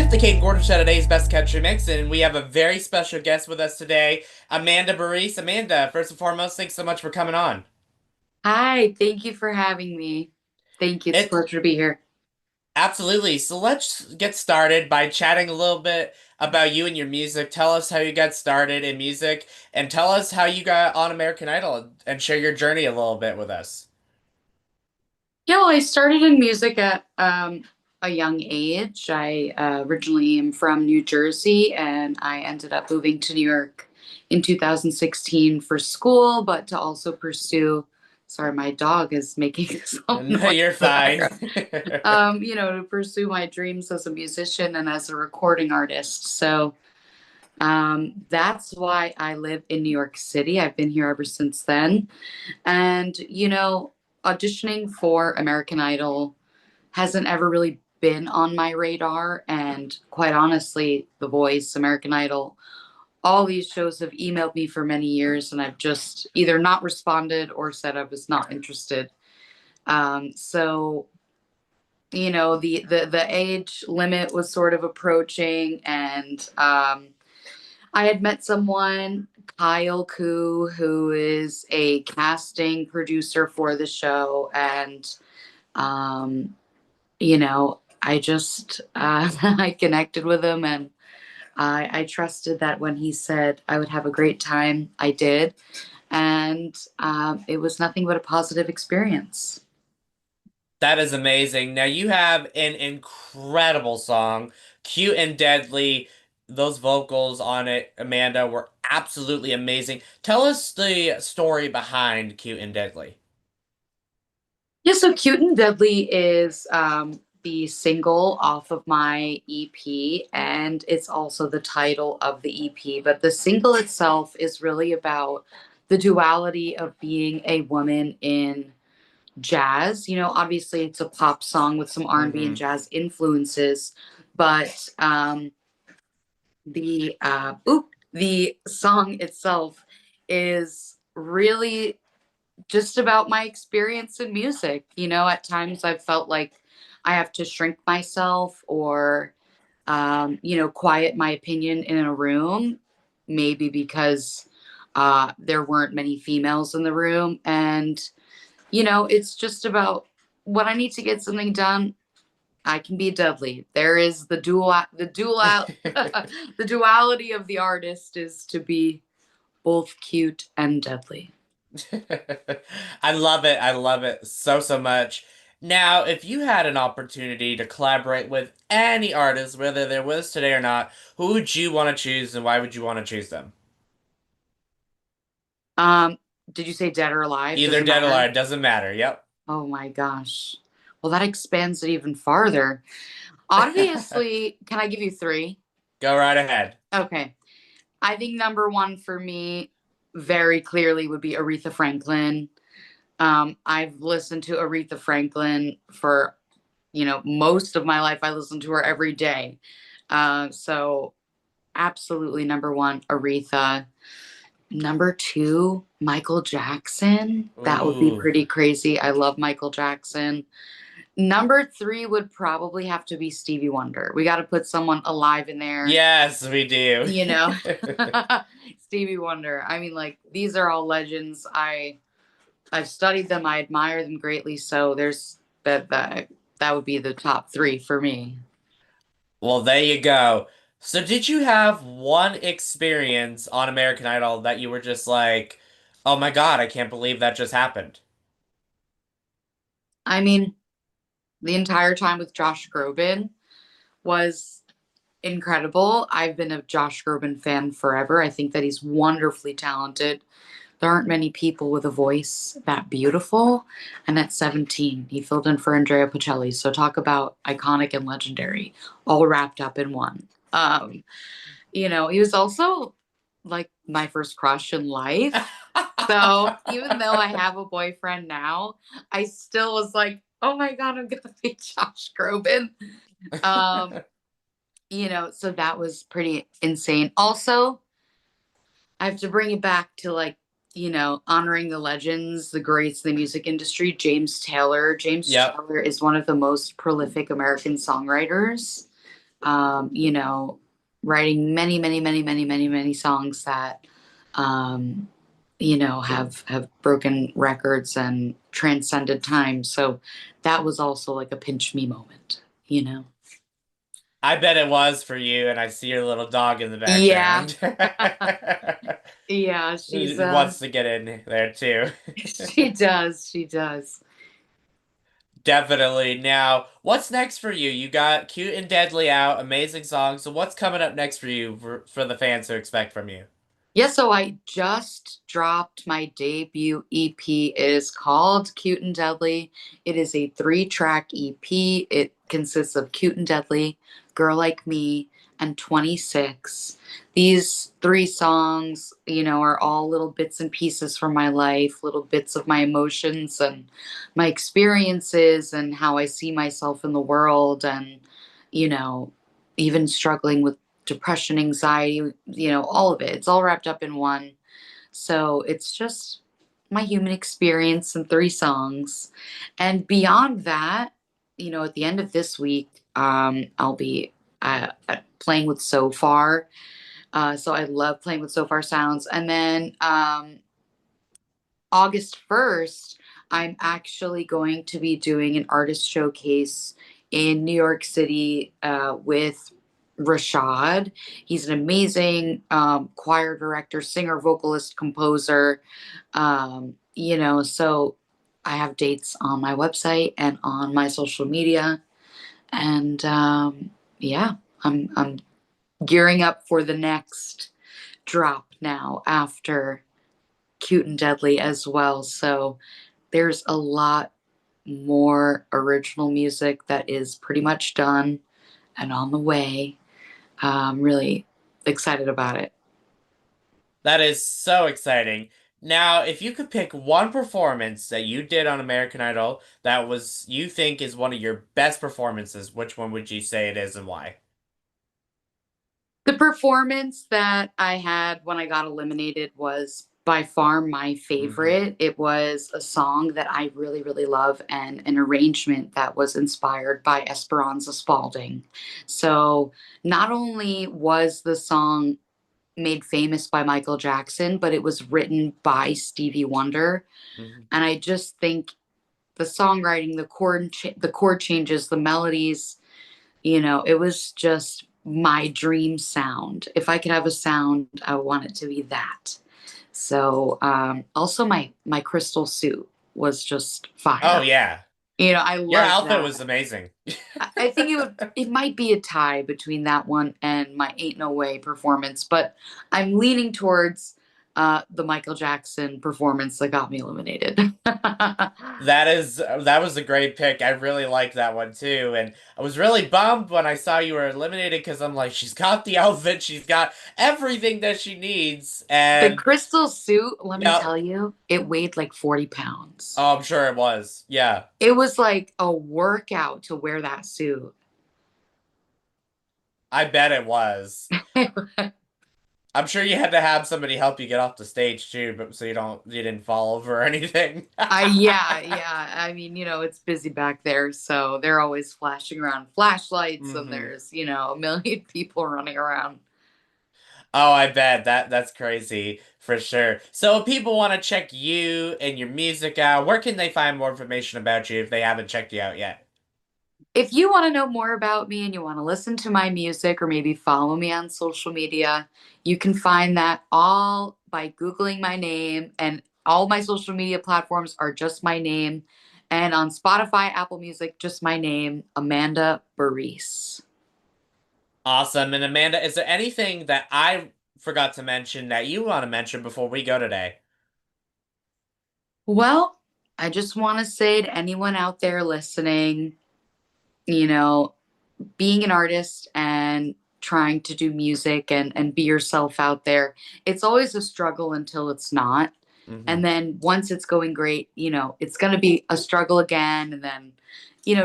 is the Kate Gordon Show, today's Best Country Mix, and we have a very special guest with us today, Amanda Barise. Amanda, first and foremost, thanks so much for coming on. Hi, thank you for having me. Thank you. It's a It pleasure to be here. absolutely. So let's get started by chatting a little bit about you and your music. Tell us how you got started in music, and tell us how you got on American Idol, and share your journey a little bit with us. Yeah, well, I started in music at a young age. I originally am from New Jersey, and I ended up moving to New York in 2016 for school, but to also pursue. Sorry, my dog is making some No, noise you're in the fine. background. To pursue my dreams as a musician and as a recording artist. So that's why I live in New York City. I've been here ever since then. And, auditioning for American Idol hasn't ever really been on my radar. And quite honestly, The Voice, American Idol, all these shows have emailed me for many years, and I've just either not responded or said I was not interested. So, the age limit was sort of approaching, and I had met someone, Kyle Koo, who is a casting producer for the show, and um, I just I connected with him, and I trusted that when he said I would have a great time, I did, and it was nothing but a positive experience. That is amazing. Now you have an incredible song, Cute and Deadly. Those vocals on it, Amanda, were absolutely amazing. Tell us the story behind Cute and Deadly. Yeah, so Cute and Deadly is the single off of my EP, and it's also the title of the EP. But the single itself is really about the duality of being a woman in jazz. Obviously it's a pop song with some R&B and Hmm. jazz influences, but the song itself is really just about my experience in music. At times I've felt like I have to shrink myself or, quiet my opinion in a room, maybe because there weren't many females in the room. And, it's just about when I need to get something done. I can be deadly. There is the duality of the artist is to be both cute and deadly. I love it. I love it so, so much. Now, if you had an opportunity to collaborate with any artist, whether they're with us today or not, who would you want to choose and why would you want to choose them? Um, did you say dead or alive? Does Either it dead or matter? alive, doesn't matter. Yep. Oh my gosh. Well, that expands it even farther. Obviously, can I give you three? Go right ahead. Okay. I think number one for me very clearly would be Aretha Franklin. I've listened to Aretha Franklin for, most of my life. I listen to her every day. So absolutely number one, Aretha. Number two, Michael Jackson. That would be Ooh. pretty crazy. I love Michael Jackson. Number three would probably have to be Stevie Wonder. We got to put someone alive in there, Yes, we do. you know. Stevie Wonder. I mean, like these are all legends. I've studied them. I admire them greatly. So there's that would be the top three for me. Well, there you go. So, did you have one experience on American Idol that you were just like, oh my God, I can't believe that just happened? I mean, the entire time with Josh Groban was incredible. I've been a Josh Groban fan forever. I think that he's wonderfully talented. There aren't many people with a voice that beautiful. And at 17, he filled in for Andrea Bocelli. So talk about iconic and legendary, all wrapped up in one. He was also like my first crush in life. So even though I have a boyfriend now, I still was like, oh my God, I'm gonna be Josh Groban. Um, so that was pretty insane. Also, I have to bring it back to like, honoring the legends, the greats in the music industry. James Taylor. James Yep. Taylor is one of the most prolific American songwriters. you know, writing many, many, many, many, many, many songs that, um, have broken records and transcended time. So that was also like a pinch me moment, you know? I bet it was for you, and I see your little dog in the Yeah. background. Yeah, she's It wants to get in there too. she does. She does. Definitely. Now, what's next for you? You got Cute and Deadly out, amazing song. So what's coming up next for you for the fans to expect from you? Yeah, so I just dropped my debut EP. It is called Cute and Deadly. It is a 3-track EP. It consists of Cute and Deadly, Girl Like Me, and 26. These three songs, are all little bits and pieces from my life, little bits of my emotions and my experiences and how I see myself in the world and, you know, even struggling with depression, anxiety, all of it. It's all wrapped up in one. So it's just my human experience in 3 songs. And beyond that, at the end of this week, I'll be playing with So Far. So I love playing with So Far Sounds. And then August 1st, I'm actually going to be doing an artist showcase in New York City with Rashad. He's an amazing choir director, singer, vocalist, composer. So I have dates on my website and on my social media. And yeah, I'm gearing up for the next drop now after Cute and Deadly as well. So there's a lot more original music that is pretty much done and on the way. I'm really excited about it. That is so exciting. Now, if you could pick one performance that you did on American Idol that was you think is one of your best performances, which one would you say it is and why? The performance that I had when I got eliminated was by far my Hmm. favorite. It was a song that I really, really love and an arrangement that was inspired by Esperanza Spalding. So not only was the song made famous by Michael Jackson, but it was written by Stevie Wonder. Hmm. And I just think the songwriting, the chord changes, the melodies, it was just my dream sound. If I could have a sound, I want it to be that. So, also my crystal suit was just Oh fire. yeah. I Your love outfit that. was amazing. I think it might be a tie between that one and my Ain't No Way performance, but I'm leaning towards the Michael Jackson performance that got me eliminated. That was a great pick. I really liked that one too. And I was really bummed when I saw you were eliminated because I'm like, she's got the outfit, she's got everything that she needs. The And crystal suit, let me yeah, tell you, it weighed like 40 pounds. oh, I'm sure it was. Yeah. It was like a workout to wear that suit. I bet it was. I'm sure you had to have somebody help you get off the stage too, but so you didn't fall over or anything. Yeah, yeah. I mean, it's busy back there, so they're always flashing around flashlights and Hmm. there's, a million people running around. Oh, I bet that's crazy for sure. So if people want to check you and your music out, where can they find more information about you if they haven't checked you out yet? If you want to know more about me and you want to listen to my music or maybe follow me on social media, you can find that all by Googling my name. And all my social media platforms are just my name. And on Spotify, Apple Music, just my name, Amanda Barise. Awesome. And Amanda, is there anything that I forgot to mention that you want to mention before we go today? Well, I just want to say to anyone out there listening, you know, being an artist and trying to do music and be yourself out there, it's always a struggle until it's not. Hmm. And then once it's going great, it's going to be a struggle again. And then,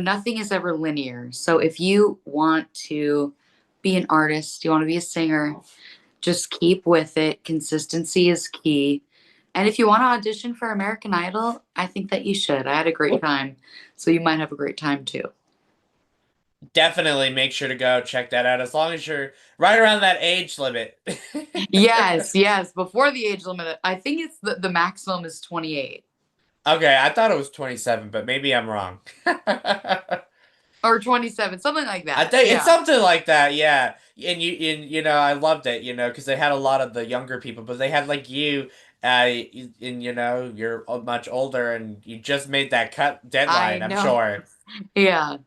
nothing is ever linear. So if you want to be an artist, you want to be a singer, just keep with it. Consistency is key. And if you want to audition for American Idol, I think that you should. I had a great time. So you might have a great time too. Definitely make sure to go check that out as long as you're right around that age limit. Yes, yes, before the age limit. I think it's the maximum is 28 Okay, I thought it was 27, but maybe I'm wrong. or 27, something like I that. think it's Yeah. something like that, yeah. I loved it, because they had a lot of the younger people, but they had like you, and you're much older, and you just made that cut I deadline, I'm know. sure. Yeah.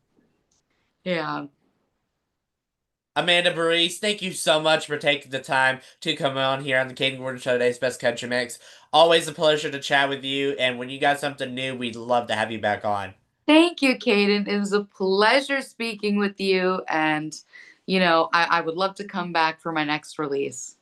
Yeah. Amanda Barise, thank you so much for taking the time to come on here on the Caden Gordon Show, today's Best Country Mix. Always a pleasure to chat with you, and when you got something new, we'd love to have you back on. Thank you, Kaden. It was a pleasure speaking with you. And, I would love to come back for my next release.